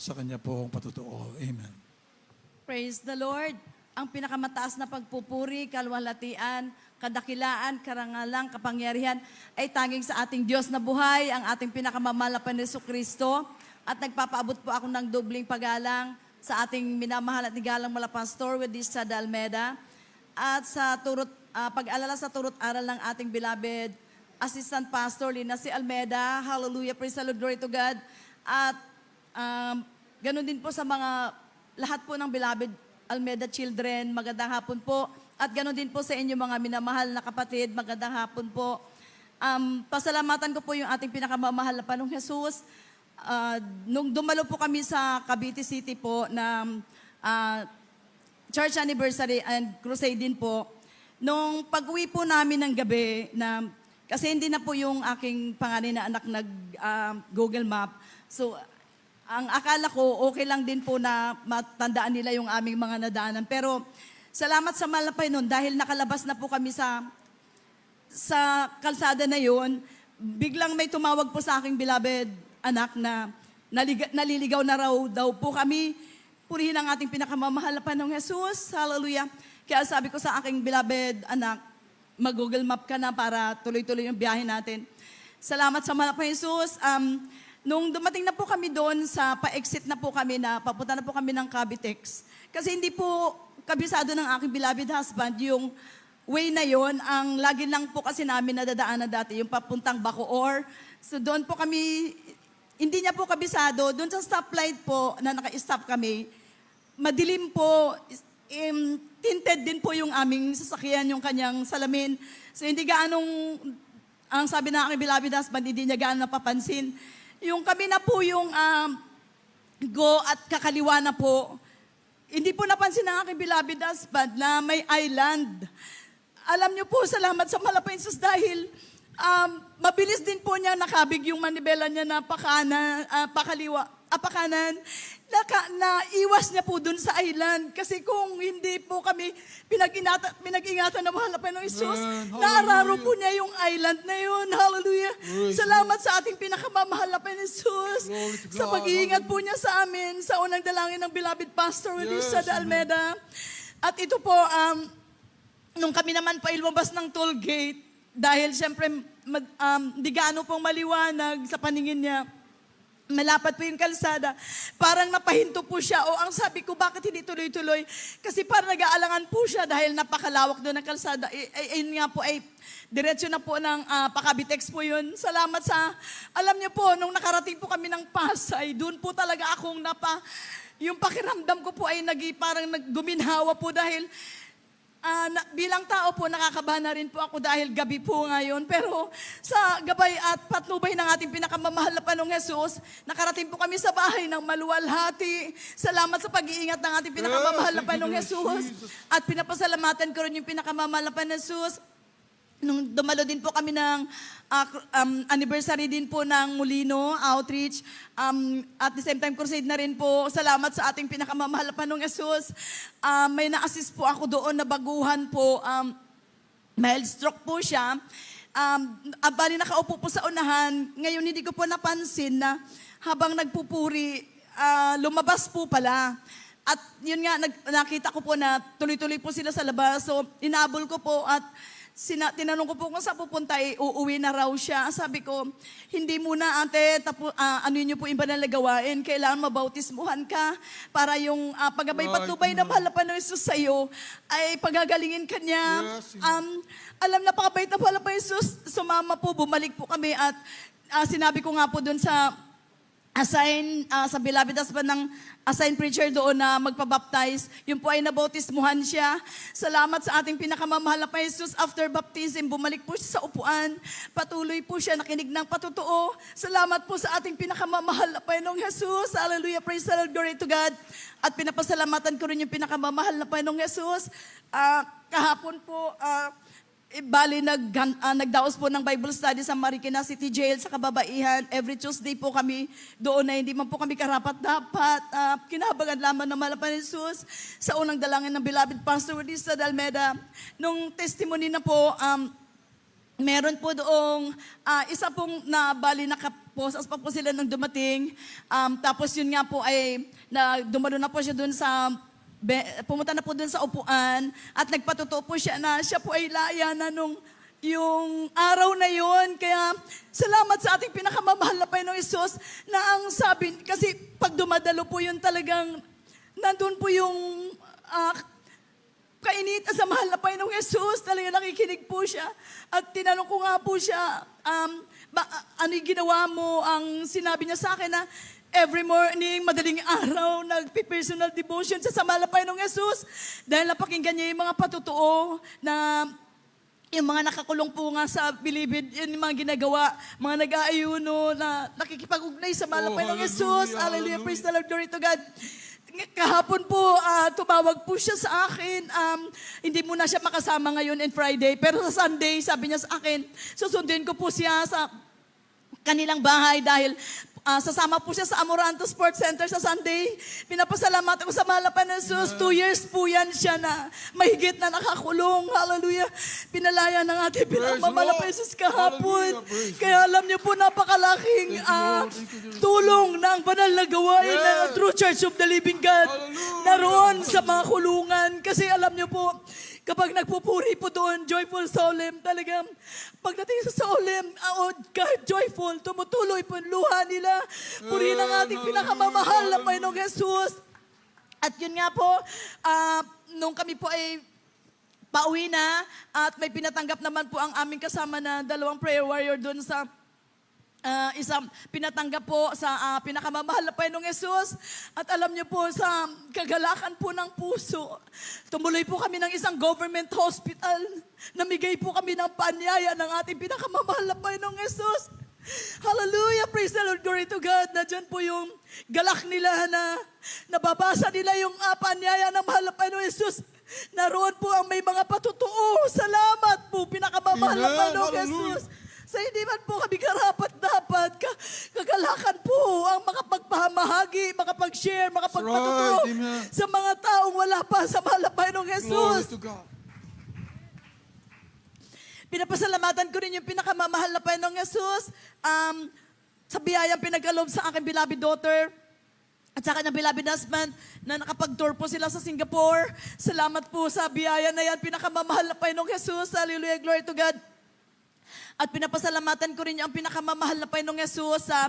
sa kanya pong patutuo. Amen. Praise the Lord. Ang pinakamataas na pagpupuri, kalwalhatian, kadakilaan, karangalan, kapangyarihan ay tanging sa ating Diyos na buhay, ang ating pinakamamahal na Jesucristo. At nagpapaabot po ako ng dobling paggalang sa ating minamahal at igalang mala Pastor with this Sada Almeda. At sa pag-alala sa turut aral ng ating beloved Assistant Pastor Lina C. Almeda. Hallelujah, praise the Lord, glory to God. At ganun din po sa mga lahat po ng beloved Almeda children, magandang hapon po. At ganoon din po sa inyo mga minamahal na kapatid, magandang hapon po. Pasalamatan ko po yung ating pinakamamahal na Panginoong Jesus. Nung dumalo po kami sa Cavite City po na church anniversary and crusade din po, nung pag-uwi po namin ng gabi, kasi hindi na po yung aking panganay na anak Google Map. So, ang akala ko, okay lang din po na matandaan nila yung aming mga nadaanan. Pero, salamat sa malapay nun, dahil nakalabas na po kami sa kalsada na yun, biglang may tumawag po sa aking beloved anak na naliligaw na raw daw po kami. Purihin ang ating pinakamamahal na Panginoong Jesus. Hallelujah. Kaya sabi ko sa aking beloved anak, mag-Google Map ka na para tuloy-tuloy yung biyahe natin. Salamat sa malapay Jesus. Nung dumating na po kami doon, pa-exit na po kami papunta na po kami ng Cavitex. Kasi hindi po kabisado ng aking beloved husband yung way na yon. Ang lagi lang po kasi namin nadadaanan dati, yung papuntang Bacoor. So doon po kami, hindi niya po kabisado. Doon sa stoplight po na naka-stop kami, madilim po, tinted din po yung aming sasakyan, yung kanyang salamin. So hindi gaanong, ang sabi ng aking beloved husband, hindi niya gaano napapansin. Yung kami na po yung go at kakaliwa na po, hindi po napansin ng aking beloved husband na may island. Alam niyo po, salamat sa malapay Jesus dahil mabilis din po niya nakabig yung manibela niya na pakanan. Naiwas niya po dun sa island. Kasi kung hindi po kami pinag-ingatan na mahal na Panginoong Isus, naararo po niya yung island na yun. Hallelujah. Salamat sa ating pinakamamahal na Panginoong Isus. Sa pag-iingat po niya sa amin, sa unang dalangin ng beloved Pastor Wilisa de Almeda. At ito po, nung kami naman pa lumabas ng toll gate, dahil siyempre, di gaano pong maliwanag sa paningin niya, malapat po yung kalsada. Parang napahinto po siya. O ang sabi ko, bakit hindi tuloy-tuloy? Kasi parang nag-aalangan po siya dahil napakalawak doon ng kalsada. Ayun nga po, diretso na po ng Pakabitex po yun. Salamat alam niyo po, nung nakarating po kami ng Pasay, doon po talaga akong yung pakiramdam ko po ay parang guminhawa po dahil bilang tao po, nakakabahan na rin po ako dahil gabi po ngayon. Pero sa gabay at patnubay ng ating pinakamamahal na Panginoong Jesus, nakarating po kami sa bahay ng maluwalhati. Salamat sa pag-iingat ng ating pinakamamahal na Panginoong Jesus. At pinapasalamatan ko rin yung pinakamamahal na Panginoong Jesus. Nung dumalo din po kami ng anniversary din po ng Molino Outreach, at the same time crusade na rin po. Salamat sa ating pinakamamahal na Panginoong Jesus. May na-assist po ako doon na baguhan po. Mild stroke po siya. Bali nakaupo po sa unahan. Ngayon hindi ko po napansin na habang nagpupuri, lumabas po pala. At yun nga, nakita ko po na tuloy-tuloy po sila sa labas. So inabol ko po at tinanong ko po kung saan pupunta, uuwi na raw siya. Sabi ko, hindi muna ate, ano yun po iba na gawain. Kailangan mabautismuhan ka para yung paggabay patubay na mahal na Panginoong Jesus sa'yo ay pagagalingin ka niya. Yes, alam na pakabait na mahal na Panginoong Jesus. Sumama po, bumalik po kami at sinabi ko nga po dun sa sa beloved husband ng assigned preacher doon na magpabaptize. Yun po ay nabautismuhan siya. Salamat sa ating pinakamamahal na Panginoong Jesus. After baptism, bumalik po siya sa upuan. Patuloy po siya nakinig ng patutuo. Salamat po sa ating pinakamamahal na Panginoong Jesus. Hallelujah, praise the Lord, glory to God. At pinapasalamatan ko rin yung pinakamamahal na Panginoong Jesus. Kahapon po, bali, nagdaos po ng Bible study sa Marikina City Jail sa kababaihan. Every Tuesday po kami doon na hindi man po kami karapat-dapat. Kinahabagan lamang ng malapan ni Jesus sa unang dalangin ng beloved Pastor Wilisa de Almeda. Nung testimony na po, meron po doong isa pong bali nakaposas pa po sila nang dumating. Tapos yun nga po ay dumalo na po siya doon sa pumunta na po doon sa upuan at nagpatotoo po siya na siya po ay laya na nung yung araw na yon. Kaya salamat sa ating pinakamamahal na Panginoong Hesus na ang sabi, kasi pag dumadalo po yun talagang nandun po yung kainit sa mahal na Panginoong Hesus, talaga nakikinig po siya. At tinanong ko nga po siya, ano yung ginawa mo? Ang sinabi niya sa akin na every morning, madaling araw, nagpi-personal devotion siya sa mahal na Panginoong Hesus. Dahil napakinggan niya yung mga patotoo na yung mga nakakulong po nga sa bilibid, yun yung mga ginagawa, mga nag-aayuno, na nakikipag-ugnay sa mahal na Panginoong Hesus. Hallelujah, praise the Lord, glory to God. Kahapon po, tumawag po siya sa akin. Hindi muna siya makasama ngayon and Friday. Pero sa Sunday, sabi niya sa akin, susundin ko po siya sa kanilang bahay dahil sasama po siya sa Amoranto Sports Center sa Sunday. Pinapasalamatan ko sa mahal na Panginoong Hesus. 2 years po yan siya na mahigit na nakakulong. Hallelujah. Pinalaya ng ating pinamamahal na Panginoong Hesus kahapon. Kaya alam niyo po, napakalaking tulong ng banal na gawain ng True Church of the Living God naroon sa mga kulungan. Kasi alam niyo po, kapag nagpupuri po doon, joyful solemn, talagang pagdating sa solemn, kahit joyful, tumutuloy po ang luha nila. Purihin ang ating pinakamamahal na Panginoong Hesus. At yun nga po, nung kami po ay pauwi na, at may pinatanggap naman po ang aming kasama na 2 prayer warrior doon sa isang pinatanggap po sa pinakamamahal na Panginoong Hesus. At alam niyo po, sa kagalakan po ng puso, tumuloy po kami ng isang government hospital. Namigay po kami ng paanyaya ng ating pinakamamahal na Panginoong Hesus. Hallelujah, praise the Lord, glory to God. Nandiyan po yung galak nila na nababasa nila yung paanyaya ng mahal na Panginoong Hesus. Naroon po ang may mga patotoo. Salamat po, pinakamamahal na Panginoong Hesus. Sa hindi man po kami karapat-dapat, kagalakan po ang makapagpahamahagi, makapag-share, makapagpatotoo sa mga taong wala pa sa mahal na Panginoong Hesus. Pinapasalamatan ko rin yung pinakamamahal na Panginoong Hesus sa biyayang pinagkaloob sa aking beloved daughter at sa kanyang beloved husband na nakapag-tour po sila sa Singapore. Salamat po sa biyaya na yan, pinakamamahal na Panginoong Hesus. Hallelujah, glory to God. At pinapasalamatan ko rin ang pinakamamahal na Panginoong Hesus sa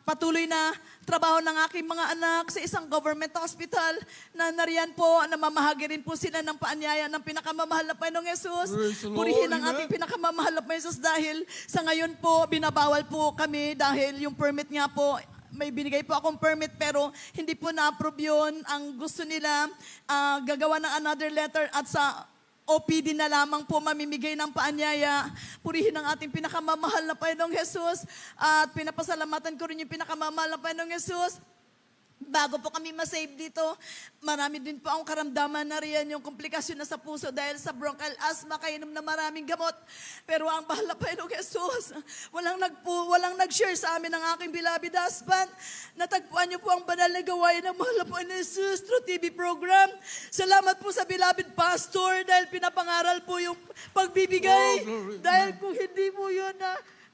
patuloy na trabaho ng aking mga anak sa isang government hospital na nariyan po, namamahagi rin po sila ng paanyaya ng pinakamamahal na Panginoong Hesus. Purihin ang ating pinakamamahal na Panginoong Hesus dahil sa ngayon po, binabawal po kami dahil yung permit nga po, may binigay po akong permit pero hindi po na-approve yun. Ang gusto nila, gagawa ng another letter at sa OPD na lamang po mamimigay ng paanyaya. Purihin ang ating pinakamamahal na Panginoong Hesus. At pinapasalamatan ko rin yung pinakamamahal na Panginoong Hesus. Bago po kami masave dito, marami din po akong karamdaman na riyan yung komplikasyon na sa puso dahil sa bronchial asthma, kainom na maraming gamot. Pero ang bahal na Panginoong Hesus, walang nag-share sa amin ng aking beloved husband. Natagpuan niyo po ang banal na gawain ng mahal na Panginoong Hesus through TV program. Salamat po sa beloved pastor dahil pinapangaral po yung pagbibigay. Dahil kung hindi po yun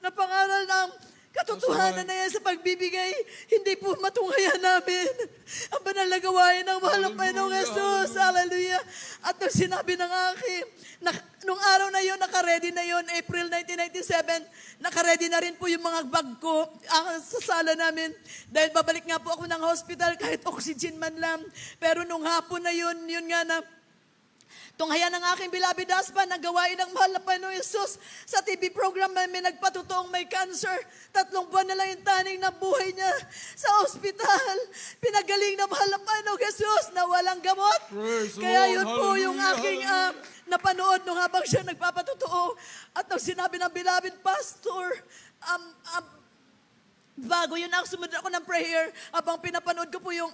na pangaral ng katotohanan na yan sa pagbibigay, hindi po matunghayan namin ang banal na gawain ng mahal ng Panginoong Hesus. Hallelujah. At nung sinabi ng akin, nung araw na yon, nakaredy na yon, April 1997, nakaredy na rin po yung mga bag ko sa sala namin. Dahil babalik nga po ako ng hospital kahit oxygen man lang. Pero nung hapon na yun nga na, tunghayan ng aking beloved husband ang gawain ng mahal na Panginoong Hesus sa TV program na may nagpatotoong may cancer. 3 buwan na lang yung taning na buhay niya sa ospital. Pinagaling na mahal na Panginoong Hesus na walang gamot. Kaya yun po yung aking napanood nung habang siya nagpapatotoo. At nung sinabi ng beloved pastor, bago yun sumunod ako ng prayer, habang pinapanood ko po yung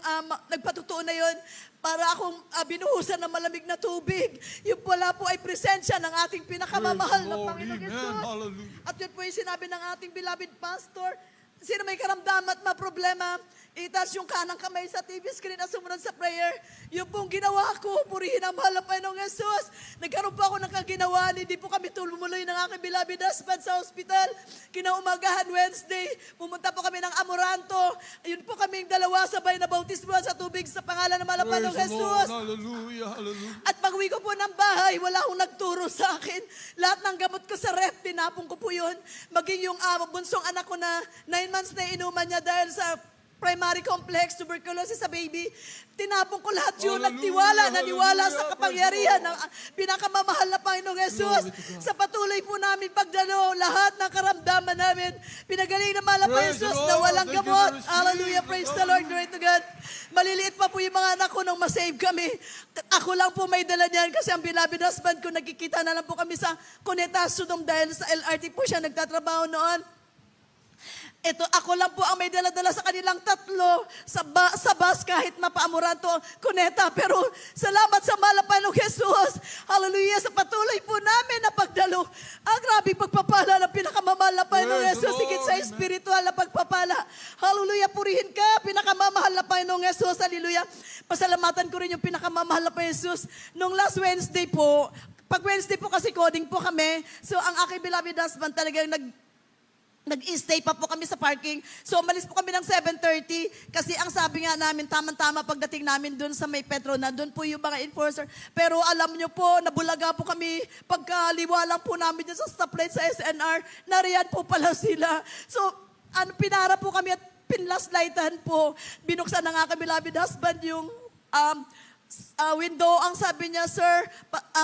nagpatotoo na yun, para akong binuhusan ng malamig na tubig. Yung pala po ay presensya ng ating pinakamamahal na Panginoong Hesus. At yun po yung sinabi ng ating beloved pastor, sino may karamdaman at problema, itaas yung kanang kamay sa TV screen at sumunod sa prayer. Yung pong ginawa ko, purihin ang mahal na Panginoong Jesus. Nagkaroon po ako ng kaginawa, hindi po kami tumuloy ng aking beloved husband sa hospital. Kinaumagahan Wednesday, pumunta po kami ng Amoranto. Ayun po kaming dalawa sabay na bautismuhan sa tubig sa pangalan ng mahal na Panginoong Praise the Lord. Jesus. Hallelujah, hallelujah. At pag-uwi ko po ng bahay, wala akong nagturo sa akin. Lahat ng gamot ko sa ref, tinapon ko po yun. Maging yung bunsong anak ko na 9 months na inuman niya dahil sa primary complex, tuberculosis sa baby. Tinapon ko lahat yun. Hallelujah, Nagtiwala, naniwala sa hallelujah. kapangyarihan ng pinakamamahal na Panginoong Jesus. Glory to God. Sa patuloy po namin pagdalo, lahat ng karamdaman namin, pinagaling na mahal na Praise Jesus the na Lord. walang Thank you, gamot. Holy Spirit. Hallelujah, praise the Lord, glory to God. Maliliit pa po yung mga anak ko nung masave kami. Ako lang po may dala niyan kasi ang beloved husband ko, nagkikita na lang po kami sa Cuneta Sudom dahil sa LRT po siya nagtatrabaho noon. Ito, ako lang po ang may dala-dala sa kanilang tatlo sa bus kahit mapaamuran to, Cuneta. Pero salamat sa mahal na Panginoong Jesus. Hallelujah, sa patuloy po namin na pagdalo. Ang grabe pagpapala ng pinakamamahal na Panginoong Praise the Jesus. Higit Lord. sa Amen. spiritual na pagpapala. Hallelujah, purihin ka, pinakamamahal na Panginoong Jesus. Hallelujah. Pasalamatan ko rin yung pinakamamahal na Panginoong Jesus. Nung last Wednesday po, pag Wednesday po kasi coding po kami, so ang aking beloved husband talagang nag-stay pa po kami sa parking. So, umalis po kami ng 7:30 kasi ang sabi nga namin, tamang-tama pagdating namin doon sa may Petro na doon po yung mga enforcer. Pero alam nyo po, nabulaga po kami pagkaliwa lang po namin dyan sa stoplight sa SNR. Nariyan po pala sila. So, pinara po kami at pinlaslightan po. Binuksan na nga kami, beloved husband, yung window. Ang sabi niya, sir,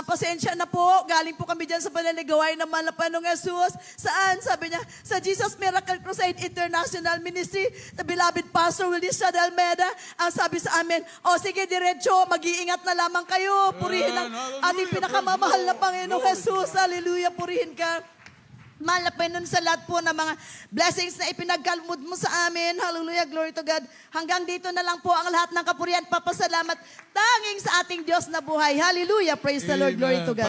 pasensya na po. Galing po kami dyan sa panaligawain ng mahal na Panginoong Jesus. Saan? Sabi niya, sa Jesus Miracle Crusade International Ministry, the beloved Pastor Willis Shad Almeida. Ang sabi sa amin, sige, diretso, mag-iingat na lamang kayo. Purihin ang Hallelujah. ating pinakamamahal na Praise the Lord. Panginoong Glory to Jesus. Hallelujah, purihin ka. Mahal na Panginoon, sa lahat po ng mga blessings na ipinagkalmod mo sa amin. Hallelujah, glory to God. Hanggang dito na lang po ang lahat ng kapurihan. Papasalamat tanging sa ating Diyos na buhay. Hallelujah, praise the Lord, glory to God.